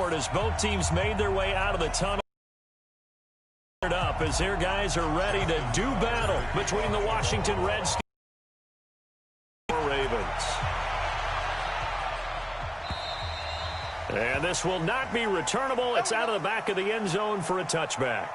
forward as both teams made their way out of the tunnel. Up as their guys are ready to do battle between the Washington Redskins and the Ravens. And this will not be returnable. It's out of the back of the end zone for a touchback.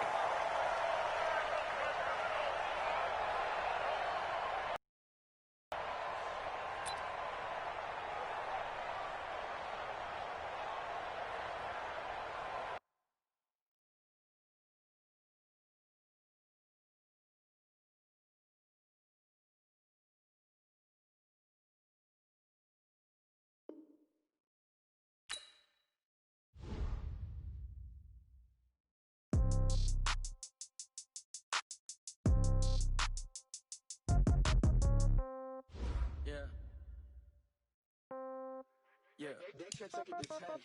Yeah.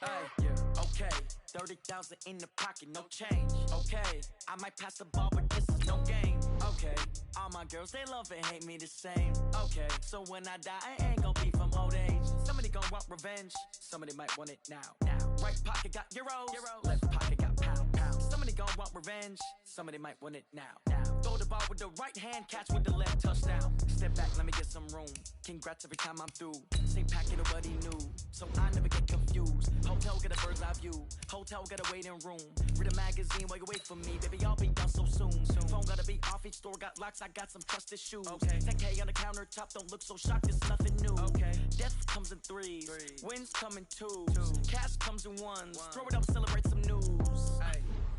Hey, yeah. Okay, 30,000 in the pocket, no change. Okay, I might pass the ball, but this is no game. Okay, all my girls, they love and hate me the same. Okay, so when I die, I ain't gon' be from old age. Somebody gon' want revenge, somebody might want it now. Right pocket got euros, left pocket got pound. Somebody gon' want revenge, somebody might want it now. Throw the ball with the right hand, catch with the left, touchdown. Step back, let me get some room. Congrats every time I'm through. Same packet, nobody knew, so I never get confused. Hotel get a bird's eye view, hotel got a waiting room. Read a magazine while you wait for me, baby, I'll be done so soon. Phone gotta be off, each store got locks, I got some trusted shoes. 10K on the countertop, don't look so shocked, it's nothing new. Death comes in threes, wins come in twos, cash comes in ones. Throw it up, celebrate some news.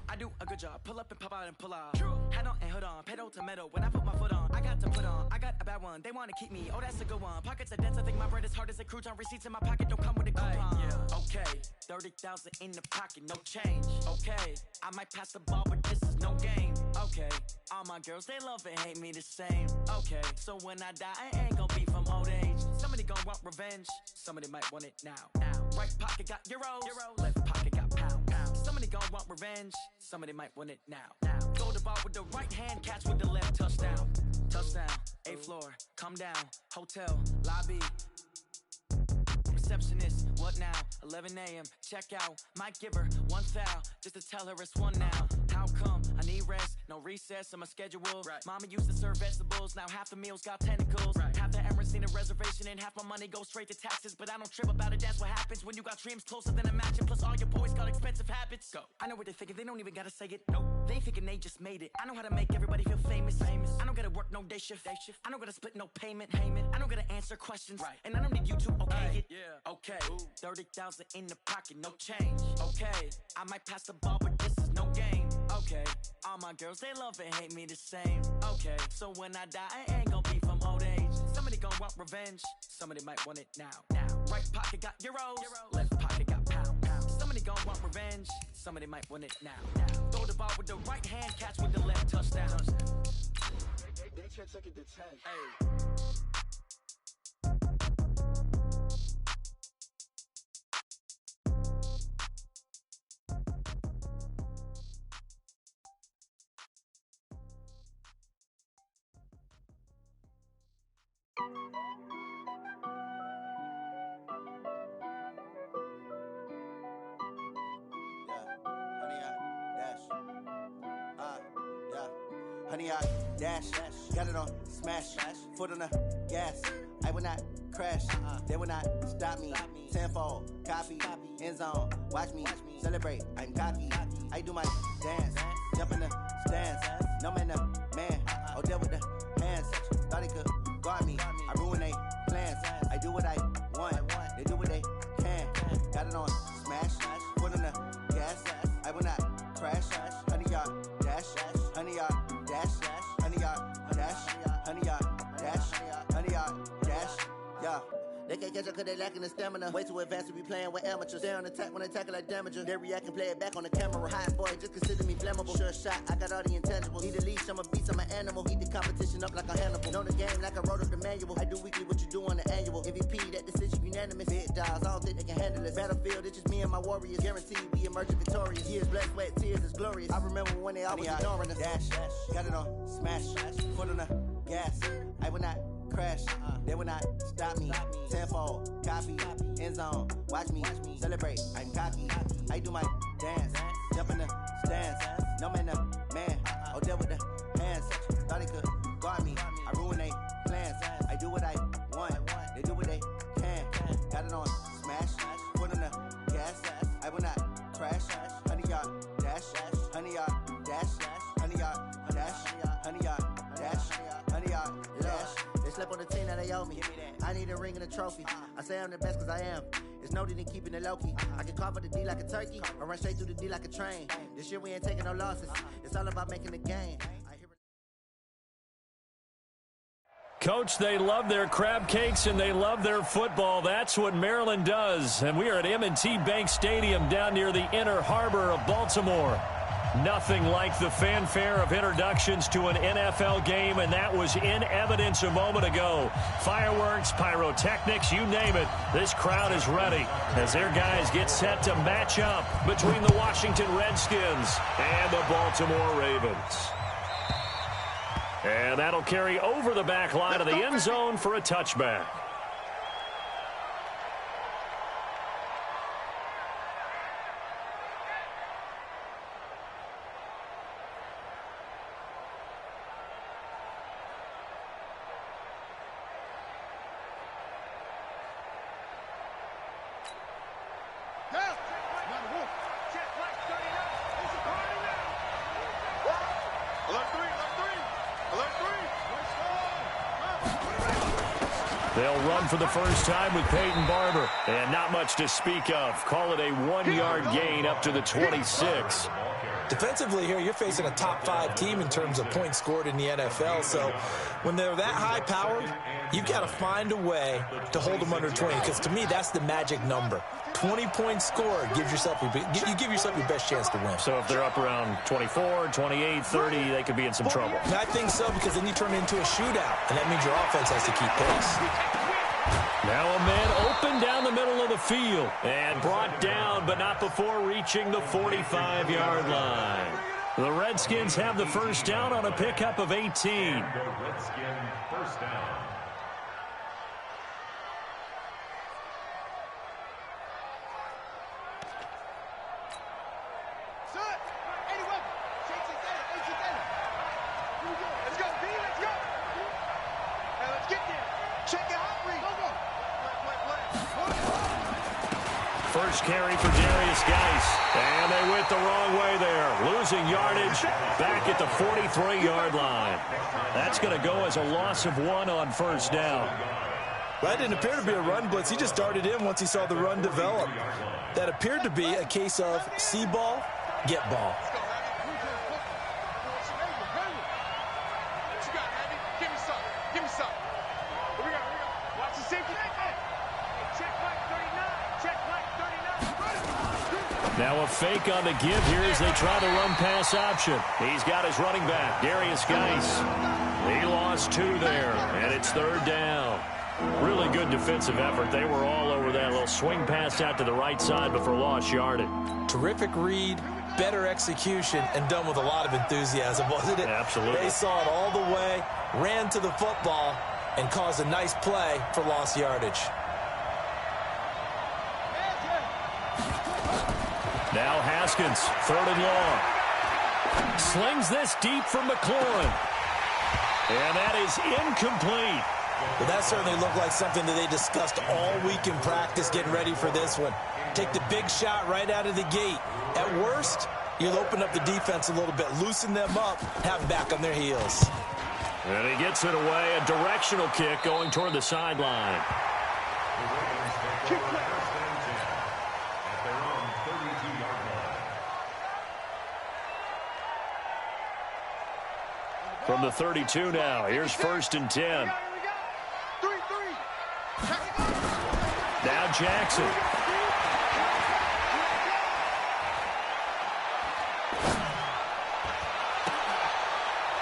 I do a good job, pull up and pop out and pull out. Hat on and hood on, pedal to metal. When I put my foot on, I got to put on. I got a bad one, they wanna keep me, oh that's a good one. Pockets are dense, I think my bread is hard as a crouton. Receipts in my pocket don't come with a coupon. Okay, 30,000 in the pocket, no change. Okay, I might pass the ball, but this is no game. Okay, all my girls, they love and hate me the same. Okay, so when I die, I ain't gon' be from old age. Somebody gon' want revenge, somebody might want it now. Right pocket got euros, left pocket got pound. Somebody gon' want revenge, somebody might want it now. Throw the ball with the right hand, catch with the left, touchdown. Touchdown, 8th floor, come down, hotel, lobby. Receptionist, what now? 11 a.m., check out. Might give her one foul, just to tell her it's one now. How come? I need rest, no recess on my schedule. Mama used to serve vegetables, now half the meals got tentacles. Half the Emirates need a reservation and half my money goes straight to taxes. But I don't trip about it, that's what happens when you got dreams closer than a mansion. Plus all your boys got expensive habits. Go. I know what they're thinking, they don't even gotta say it. Nope. They thinking they just made it. I know how to make everybody feel famous. I don't gotta work no day shift. I don't gotta split no payment. I don't gotta answer questions. And I don't need you to okay it. Okay, 30,000 in the pocket, no change. Okay, I might pass the ball, but this is no game. Okay, all my girls, they love and hate me the same. Okay, so when I die, I ain't gon' be from old age. Somebody gon' want revenge, somebody might want it now. Right pocket got euros, left pocket got pound. Somebody gon' want revenge, somebody might want it now. Throw the ball with the right hand, catch with the left, touchdown. They can't take it to 10. Hey. Honey, I dash, got it on smash, foot on the gas. I will not crash, they will not stop me. Tenfold, copy, end zone, watch me celebrate. I'm cocky, I do my dance, jump in the stands. No man, man, oh there with the hands. Thought he could guard me, I ruin they plans. I do what I want, they do what they can. Got it on smash, foot on the gas. I will not crash, honey, y'all dash, honey, y'all dash, honey, y'all dash, honey, y'all dash, honey, y'all dash, yeah. They can't catch up cause they lacking the stamina. Way too advanced to be playing with amateurs. Stay on attack when they tackle like damager. They react and play it back on the camera. Hot boy, just consider me flammable. Sure shot, I got all the intangibles. Need a leash, I'm a beast, I'm an animal. Eat the competition up like a Hannibal. Know the game like I wrote up the manual. I do weekly what you do on the annual. MVP, that decision unanimous. Big dogs, I don't think they can handle this. Battlefield, it's just me and my warriors. Guaranteed we emerging victorious. Years, blood, sweat, tears is glorious. I remember when they always ignoring us. Dash, got it on smash, foot on the gas. I will not crash, they will not stop me. Tenfold, copy, end zone, watch me celebrate. I'm cocky, I do my dance. Jump in the stands. No man, no man. Oh, deal with the hands. Thought he could guard me. I ruin they plans. I do what I want. They do what they can. Got it on smash. Put on the gas. I will not crash. 100-yard dash. 100-yard dash. 100-yard dash. 100-yard dash. 100-yard dash. They slept on the team that they owe me. I need a ring and a trophy. I say I'm the best cause I am. It's no need in keeping it low-key. I can carve up the D like a turkey or run straight through the D like a train. This year we ain't taking no losses. It's all about making the game. Coach, they love their crab cakes and they love their football. That's what Maryland does. And we are at M&T Bank Stadium down near the Inner Harbor of Baltimore. Nothing like the fanfare of introductions to an NFL game, and that was in evidence a moment ago. Fireworks, pyrotechnics, you name it. This crowd is ready as their guys get set to match up between the Washington Redskins and the Baltimore Ravens. And that'll carry over the back line of the end zone for a touchback. They'll run for the first time with Peyton Barber. And not much to speak of. Call it a 1-yard gain up to the 26. Defensively here, you're facing a top-5 team in terms of points scored in the NFL. So when they're that high-powered, you've got to find a way to hold them under 20. Because to me, that's the magic number. 20 points scored, you give yourself your best chance to win. So if they're up around 24, 28, 30, they could be in some trouble. And I think so, because then you turn it into a shootout, and that means your offense has to keep pace. Now a man open down the middle of the field and brought down, but not before reaching the 45-yard line. The Redskins have the first down on a pickup of 18. Redskin first down. First carry for Darius Geis. And they went the wrong way there. Losing yardage back at the 43-yard line. That's going to go as a loss of 1 on first down. Well, that didn't appear to be a run blitz. He just darted in once he saw the run develop. That appeared to be a case of see ball, get ball. Now a fake on the give here as they try the run pass option. He's got his running back, Darius Geis. He lost 2 there, and it's third down. Really good defensive effort. They were all over that little swing pass out to the right side before lost yardage. Terrific read, better execution, and done with a lot of enthusiasm, wasn't it? Absolutely. They saw it all the way, ran to the football, and caused a nice play for lost yardage. Now Haskins, 3rd and long. Slings this deep for McLaurin. And that is incomplete. Well, that certainly looked like something that they discussed all week in practice getting ready for this one. Take the big shot right out of the gate. At worst, you'll open up the defense a little bit, loosen them up, have them back on their heels. And he gets it away, a directional kick going toward the sideline. From the 32 now, here's 1st and 10. Now Jackson.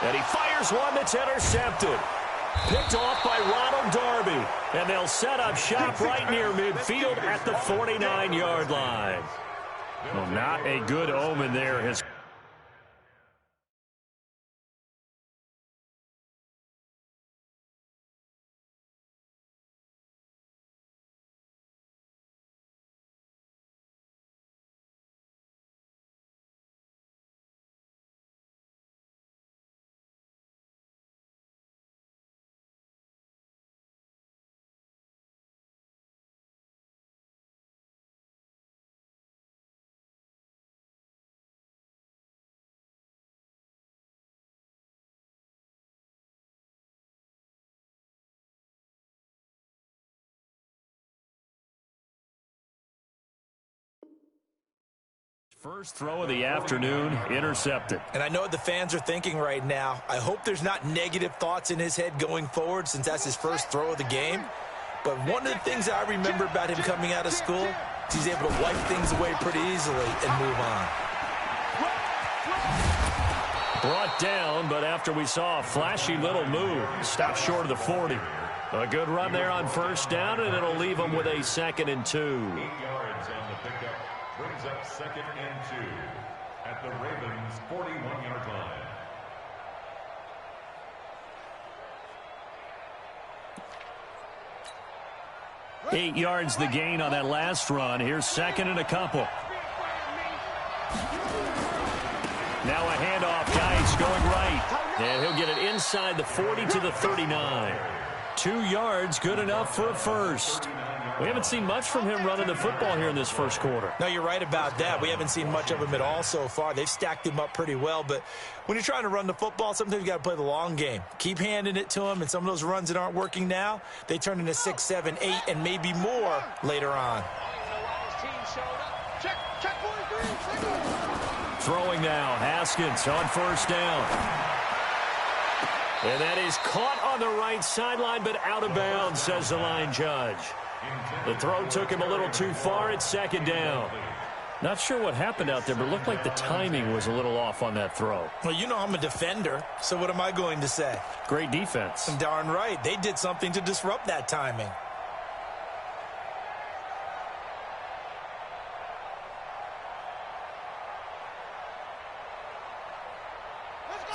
And he fires one that's intercepted. Picked off by Ronald Darby. And they'll set up shop right near midfield at the 49-yard line. Well, not a good omen there. His First throw of the afternoon, intercepted. And I know what the fans are thinking right now. I hope there's not negative thoughts in his head going forward since that's his first throw of the game. But one of the things I remember about him coming out of school is he's able to wipe things away pretty easily and move on. Brought down, but after we saw a flashy little move, stopped short of the 40. A good run there on first down, and it'll leave them with a 2nd and 2. 8 yards on the pickup. Brings up 2nd and 2 at the Ravens' 41-yard line. Eight yards the gain on that last run. Here's 2nd and a couple. Now a handoff. Geis going right. And he'll get it inside the 40 to the 39. 2 yards, good enough for a first. We haven't seen much from him running the football here in this first quarter. No, you're right about that. We haven't seen much of him at all so far. They've stacked him up pretty well. But when you're trying to run the football, sometimes you got to play the long game. Keep handing it to him, and some of those runs that aren't working now, they turn into 6, 7, 8, and maybe more later on. Throwing now, Haskins on first down. And that is caught on the right sideline, but out of bounds, says the line judge. The throw took him a little too far. It's 2nd down. Not sure what happened out there, but it looked like the timing was a little off on that throw. Well, you know I'm a defender, so what am I going to say? Great defense. And darn right. They did something to disrupt that timing.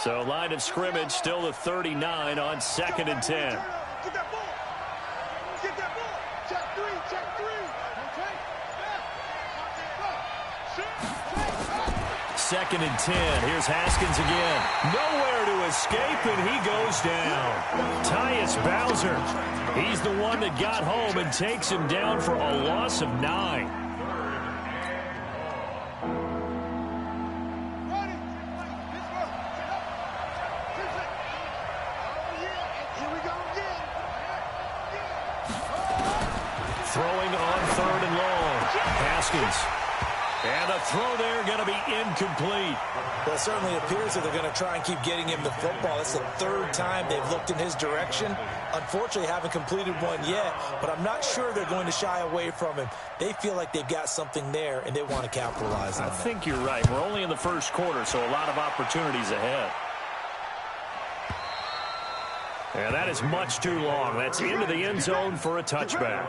So line of scrimmage still the 39 on 2nd and 10. Get that ball. Get that ball. Check 3. Check 3. Okay. 2nd and 10. Here's Haskins again. Nowhere to escape, and he goes down. Tyus Bowser. He's the one that got home and takes him down for a loss of 9. Throwing on 3rd and long. Haskins. And a throw there going to be incomplete. Well, it certainly appears that they're going to try and keep getting him the football. It's the 3rd time they've looked in his direction. Unfortunately, haven't completed one yet, but I'm not sure they're going to shy away from him. They feel like they've got something there, and they want to capitalize on it. I think you're right. We're only in the first quarter, so a lot of opportunities ahead. And that is much too long. That's into the end zone for a touchback.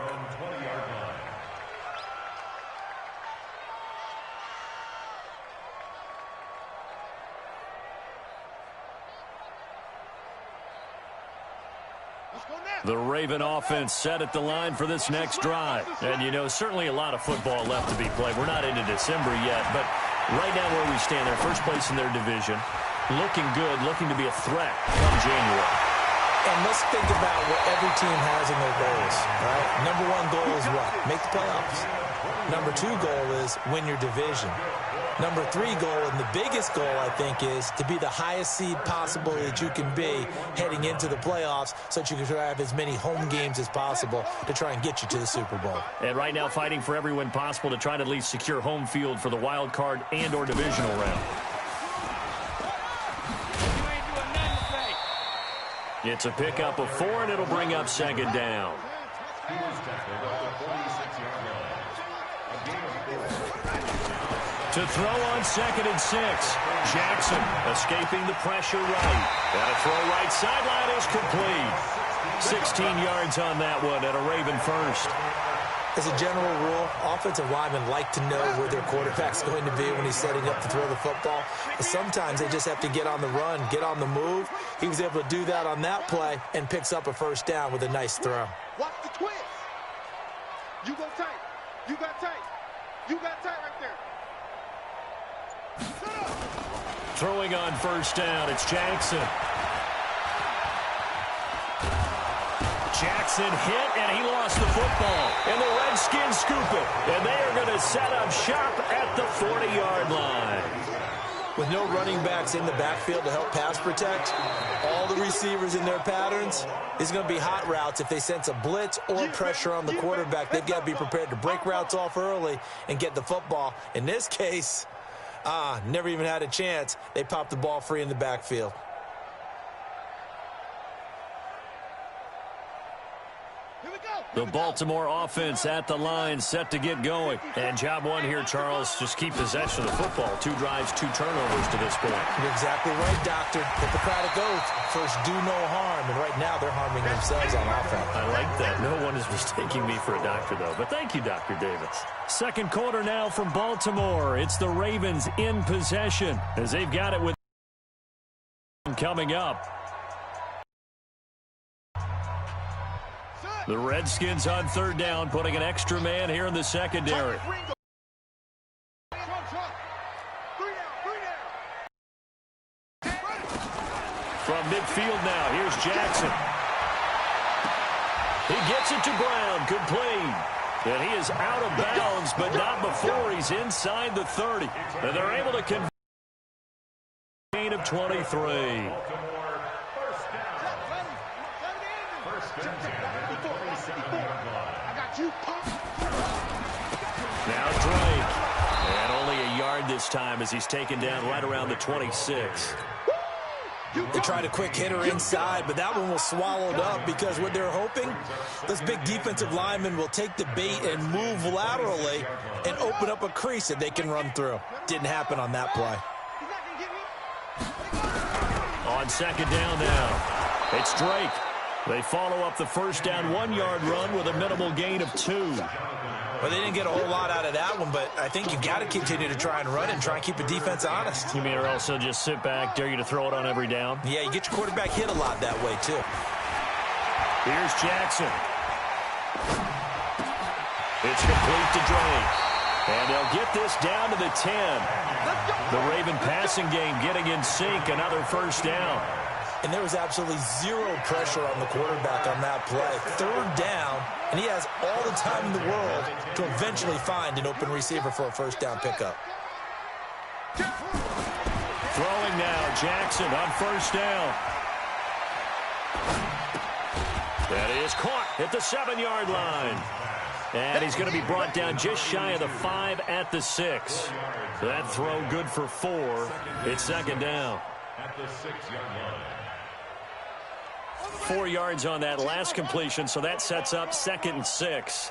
The Raven offense set at the line for this next drive. And, you know, certainly a lot of football left to be played. We're not into December yet, but right now where we stand, they're first place in their division. Looking good, looking to be a threat come January. And let's think about what every team has in their goals, right? Number 1 goal is what? Make the playoffs. Number 2 goal is win your division. Number 3 goal, and the biggest goal, I think, is to be the highest seed possible that you can be heading into the playoffs so that you can have as many home games as possible to try and get you to the Super Bowl. And right now fighting for every win possible to try to at least secure home field for the wild card and or divisional round. It's a pickup of 4, and it'll bring up 2nd down. To throw on 2nd and 6. Jackson escaping the pressure right. And a throw right sideline is complete. 16 yards on that one and a Raven first. As a general rule, offensive linemen like to know where their quarterback's going to be when he's setting up to throw the football. But sometimes they just have to get on the run, get on the move. He was able to do that on that play and picks up a first down with a nice throw. Watch the twist. You go tight. You got tight. You got tight right there. Throwing on first down, it's Jackson. Jackson hit, and he lost the football. And the Redskins scoop it. And they are going to set up shop at the 40-yard line. With no running backs in the backfield to help pass protect, all the receivers in their patterns, it's going to be hot routes. If they sense a blitz or pressure on the quarterback, they've got to be prepared to break routes off early and get the football. In this case, Never even had a chance. They popped the ball free in the backfield. The Baltimore offense at the line, set to get going. And job one here, Charles, just keep possession of the football. 2 drives, 2 turnovers to this point. You're exactly right, Doctor. Hippocratic oath. First, do no harm. And right now, they're harming themselves on offense. I like that. No one is mistaking me for a doctor, though. But thank you, Dr. Davis. Second quarter now from Baltimore. It's the Ravens in possession as they've got it with coming up. The Redskins on third down, putting an extra man here in the secondary. From midfield now, here's Jackson. He gets it to Brown, complete. And he is out of bounds, but not before he's inside the 30. And they're able to convert a gain of 23. Now Drake. And only a yard this time as he's taken down right around the 26. They tried a quick hitter inside, but that one was swallowed up because what they're hoping, those big defensive linemen will take the bait and move laterally and open up a crease that they can run through. Didn't happen on that play. On second down now, it's Drake. They follow up the first down 1-yard run with a minimal gain of 2. Well, they didn't get a whole lot out of that one, but I think you've got to continue to try and run and try and keep the defense honest. You mean or also just sit back, dare you to throw it on every down? Yeah, you get your quarterback hit a lot that way, too. Here's Jackson. It's complete to Drake. And they'll get this down to the 10. The Raven passing game getting in sync, another first down. And there was absolutely zero pressure on the quarterback on that play. Third down, and he has all the time in the world to eventually find an open receiver for a first down pickup. Throwing now, Jackson on first down. That is caught at the 7-yard line. And he's going to be brought down just shy of the 5 at the 6. That throw good for 4. It's second down. At the 6-yard line. 4 yards on that last completion, so that sets up 2nd and 6.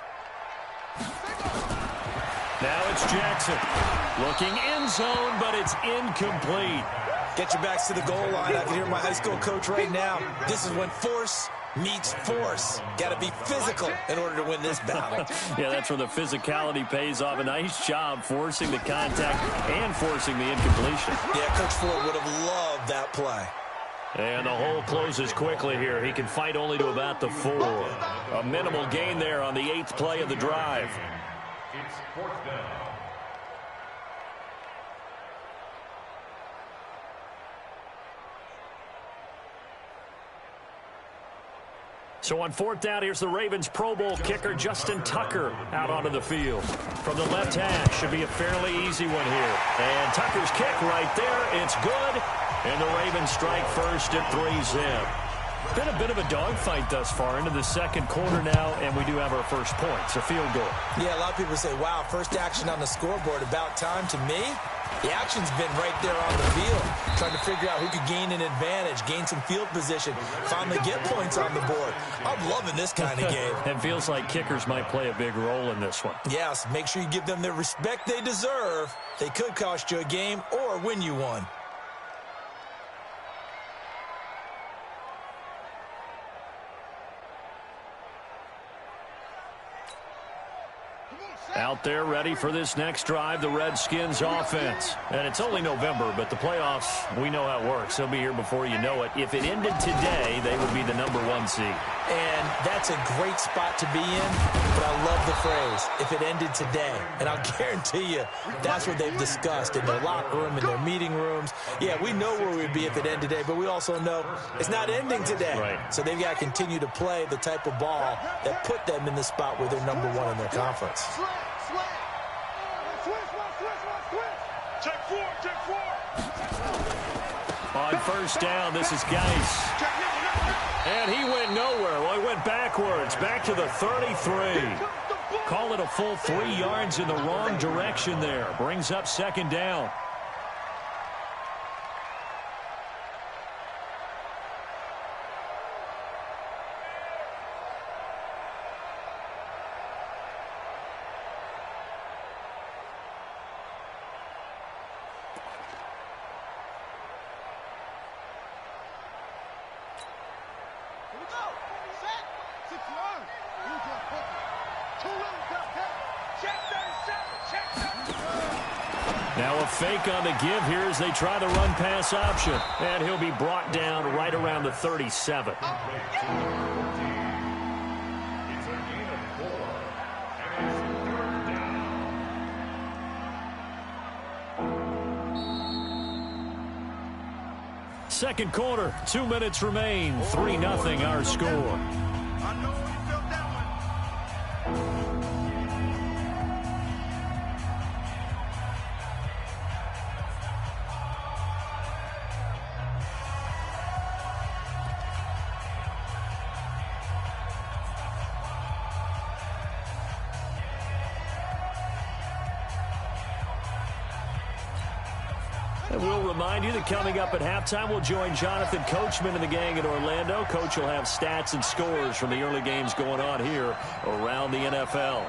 Now it's Jackson. Looking end zone, but it's incomplete. Get your backs to the goal line. I can hear my high school coach right now. This is when force meets force. Got to be physical in order to win this battle. Yeah, that's where the physicality pays off. A nice job forcing the contact and forcing the incompletion. Yeah, Coach Ford would have loved that play. And the hole closes quickly here. He can fight only to about the 4. A minimal gain there on the 8th play of the drive. It's 4th down. So on 4th down, here's the Ravens Pro Bowl kicker, Justin Tucker, out onto the field. From the left hash, should be a fairly easy one here. And Tucker's kick right there, it's good. And the Ravens strike first at 3-zip. Been a bit of a dogfight thus far into the second quarter now, and we do have our first points, a field goal. Yeah, a lot of people say, wow, first action on the scoreboard, about time. To me, the action's been right there on the field, trying to figure out who could gain an advantage, gain some field position, finally get points on the board. I'm loving this kind of game. It feels like kickers might play a big role in this one. Yes, make sure you give them the respect they deserve. They could cost you a game or win you one. Out there ready for this next drive, the Redskins offense. And it's only November, but the playoffs, we know how it works. They'll be here before you know it. If it ended today, they would be the #1 seed. And that's a great spot to be in, but I love the phrase, if it ended today. And I'll guarantee you, that's what they've discussed in their locker room, in their meeting rooms. Yeah, we know where we'd be if it ended today, but we also know it's not ending today. Right. So they've got to continue to play the type of ball that put them in the spot where they're #1 in their conference. On first down, this is Geis. And he went nowhere. Well, he went backwards, back to the 33. Call it a full 3 yards in the wrong direction there. Brings up second down. Now a fake on the give here as they try the run-pass option. And he'll be brought down right around the 37. It's a gain of 4, and it's 3rd down. Second quarter, 2 minutes remain. 3-0 our score. I know you felt that one. And we'll remind you that coming up at halftime, we'll join Jonathan Coachman and the gang in Orlando. Coach will have stats and scores from the early games going on here around the NFL.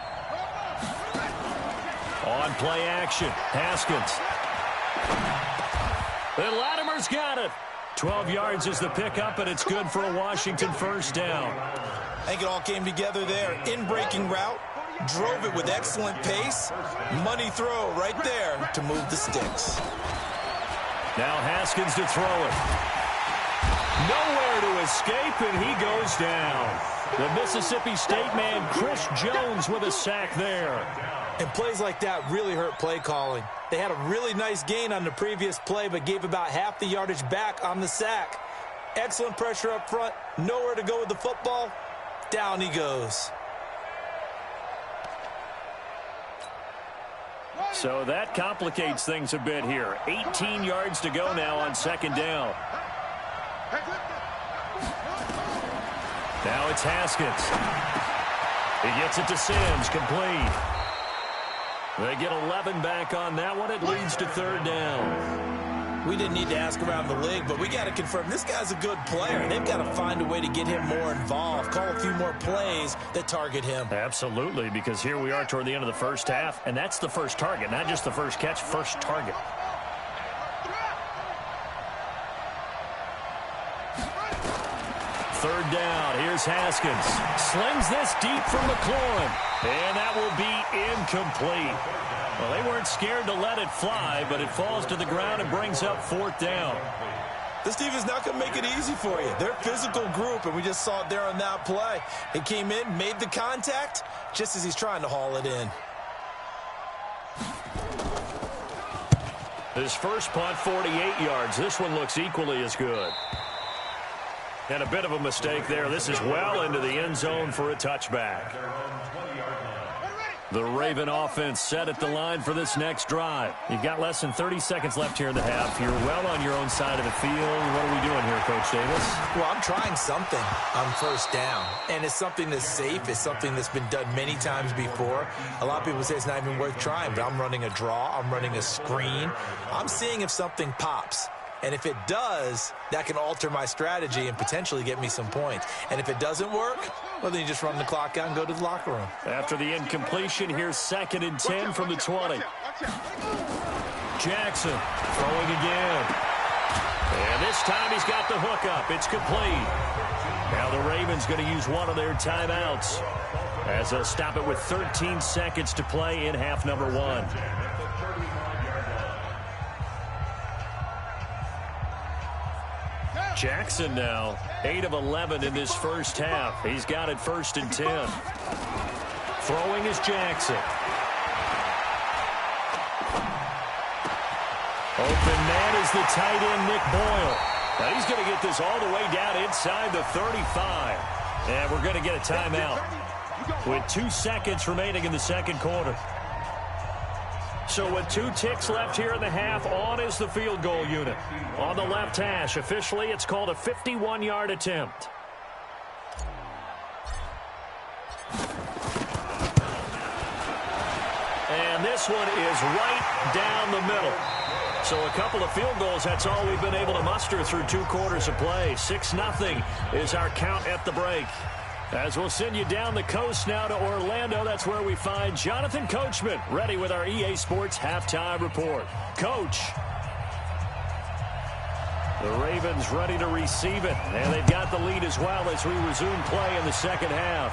On play action, Haskins. And Latimer's got it. 12 yards is the pickup, and it's good for a Washington first down. I think it all came together there. In-breaking route, drove it with excellent pace. Money throw right there to move the sticks. Now Haskins to throw it. Nowhere to escape, and he goes down. The Mississippi State man, Chris Jones, with a sack there. And plays like that really hurt play calling. They had a really nice gain on the previous play, but gave about half the yardage back on the sack. Excellent pressure up front. Nowhere to go with the football. Down he goes. So that complicates things a bit here. 18 yards to go now on second down. Now it's Haskins. He gets it to Sims, complete. They get 11 back on that one. It leads to third down. We didn't need to ask around the league, but we got to confirm this guy's a good player. They've got to find a way to get him more involved, call a few more plays that target him. Absolutely, because here we are toward the end of the first half, and that's the first target, not just the first catch, first target. Third down, here's Haskins. Slings this deep from McLaurin, and that will be incomplete. Well, they weren't scared to let it fly, but it falls to the ground and brings up fourth down. This team is not going to make it easy for you. They're a physical group, and we just saw it there on that play. He came in, made the contact, just as he's trying to haul it in. His first punt, 48 yards. This one looks equally as good. And a bit of a mistake there. This is well into the end zone for a touchback. The Raven offense set at the line for this next drive. You've got less than 30 seconds left here in the half. You're well on your own side of the field. What are we doing here, Coach Davis? Well, I'm trying something on first down. And it's something that's safe. It's something that's been done many times before. A lot of people say it's not even worth trying, but I'm running a draw. I'm running a screen. I'm seeing if something pops. And if it does, that can alter my strategy and potentially get me some points. And if it doesn't work, well, then you just run the clock out and go to the locker room. After the incompletion, here's 2nd and 10 from the 20. Jackson throwing again. And this time he's got the hook up. It's complete. Now the Ravens going to use one of their timeouts as they'll stop it with 13 seconds to play in half number 1. Jackson now, 8 of 11 in this first half. He's got it 1st and 10. Throwing is Jackson. Open man is the tight end, Nick Boyle. Now he's going to get this all the way down inside the 35. And we're going to get a timeout with 2 seconds remaining in the second quarter. So with 2 ticks left here in the half, on is the field goal unit. On the left hash, officially, it's called a 51-yard attempt. And this one is right down the middle. So a couple of field goals, that's all we've been able to muster through 2 quarters of play. 6-0 is our count at the break. As we'll send you down the coast now to Orlando, that's where we find Jonathan Coachman, ready with our EA Sports Halftime Report. Coach. The Ravens ready to receive it, and they've got the lead as well as we resume play in the second half.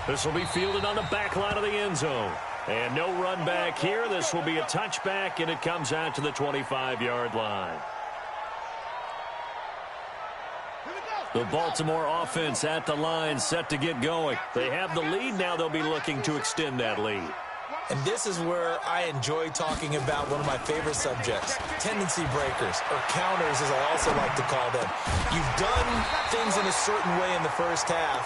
This will be fielded on the back line of the end zone. And no run back here. This will be a touchback, and it comes out to the 25-yard line. The Baltimore offense at the line, set to get going. They have the lead. Now they'll be looking to extend that lead. And this is where I enjoy talking about one of my favorite subjects, tendency breakers, or counters as I also like to call them. You've done things in a certain way in the first half,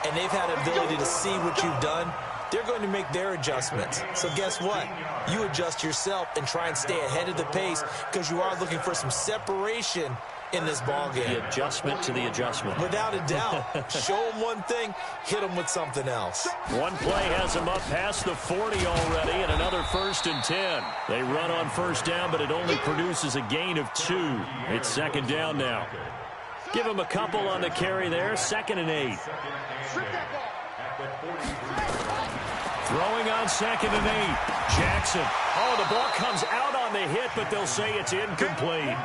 and they've had an ability to see what you've done. They're going to make their adjustments. So guess what? You adjust yourself and try and stay ahead of the pace because you are looking for some separation in this ballgame. The adjustment to the adjustment. Without a doubt. Show them one thing, hit them with something else. One play has them up past the 40 already, and another 1st and 10. They run on first down, but it only produces a gain of 2. It's second down now. Give them a couple on the carry there, 2nd and 8. Throwing on 2nd and 8. Jackson. Oh, the ball comes out on the hit, but they'll say it's incomplete.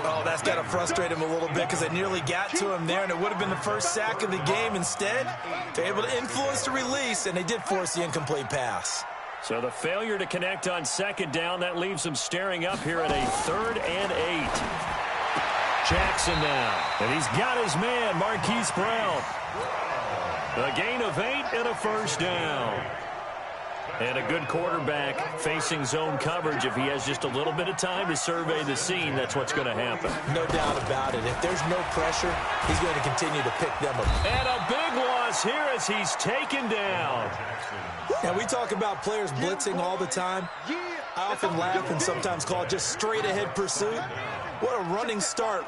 Oh, that's got to frustrate him a little bit because they nearly got to him there, and it would have been the first sack of the game. Instead, they're able to influence the release, and they did force the incomplete pass. So the failure to connect on 2nd down, that leaves them staring up here at a 3rd and 8. Jackson now, and he's got his man, Marquise Brown. A gain of 8 and a 1st down. And a good quarterback facing zone coverage. If he has just a little bit of time to survey the scene, that's what's going to happen. No doubt about it. If there's no pressure, he's going to continue to pick them up. And a big loss here as he's taken down. Now, we talk about players blitzing all the time. I often laugh and sometimes call it just straight-ahead pursuit. What a running start